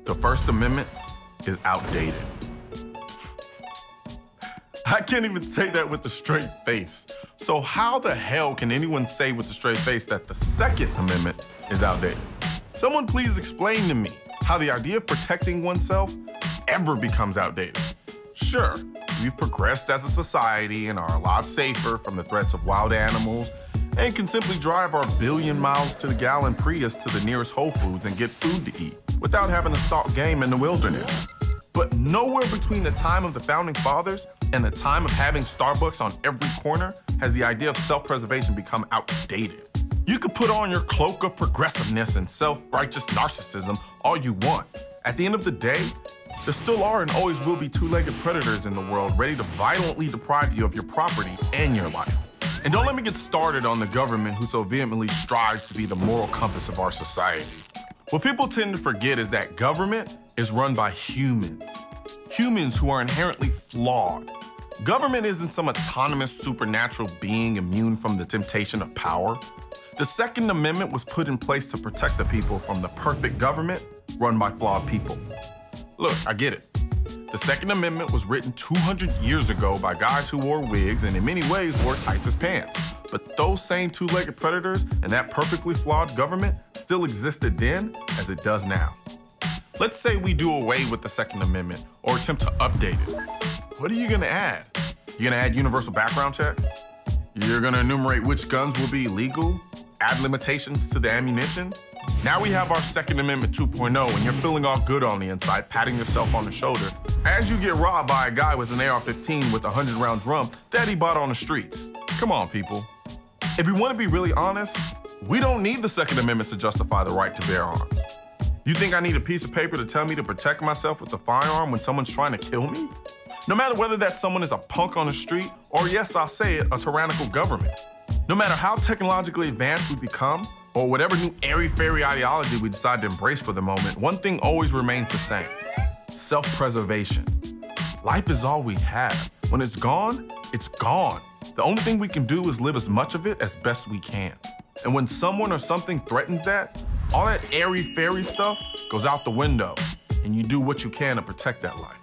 The First Amendment is outdated. I can't even say that with a straight face. So how the hell can anyone say with a straight face that the Second Amendment is outdated? Someone please explain to me how the idea of protecting oneself ever becomes outdated. Sure, we've progressed as a society and are a lot safer from the threats of wild animals and can simply drive our billion miles to the gallon Prius to the nearest Whole Foods and get food to eat without having to stalk game in the wilderness. But nowhere between the time of the Founding Fathers and the time of having Starbucks on every corner has the idea of self-preservation become outdated. You could put on your cloak of progressiveness and self-righteous narcissism all you want. At the end of the day, there still are and always will be two-legged predators in the world ready to violently deprive you of your property and your life. And don't let me get started on the government who so vehemently strives to be the moral compass of our society. What people tend to forget is that government is run by humans. Humans who are inherently flawed. Government isn't some autonomous supernatural being immune from the temptation of power. The Second Amendment was put in place to protect the people from the perfect government run by flawed people. Look, I get it. The Second Amendment was written 200 years ago by guys who wore wigs and in many ways wore tights as pants. But those same two-legged predators and that perfectly flawed government still existed then as it does now. Let's say we do away with the Second Amendment or attempt to update it. What are you gonna add? You're gonna add universal background checks? You're gonna enumerate which guns will be legal? Add limitations to the ammunition? Now we have our Second Amendment 2.0 and you're feeling all good on the inside, patting yourself on the shoulder as you get robbed by a guy with an AR-15 with 100-round drum that he bought on the streets. Come on, people. If we want to be really honest, we don't need the Second Amendment to justify the right to bear arms. You think I need a piece of paper to tell me to protect myself with a firearm when someone's trying to kill me? No matter whether that someone is a punk on the street or, yes, I'll say it, a tyrannical government. No matter how technologically advanced we become, or whatever new airy-fairy ideology we decide to embrace for the moment, one thing always remains the same: self-preservation. Life is all we have. When it's gone, it's gone. The only thing we can do is live as much of it as best we can. And when someone or something threatens that, all that airy-fairy stuff goes out the window, and you do what you can to protect that life.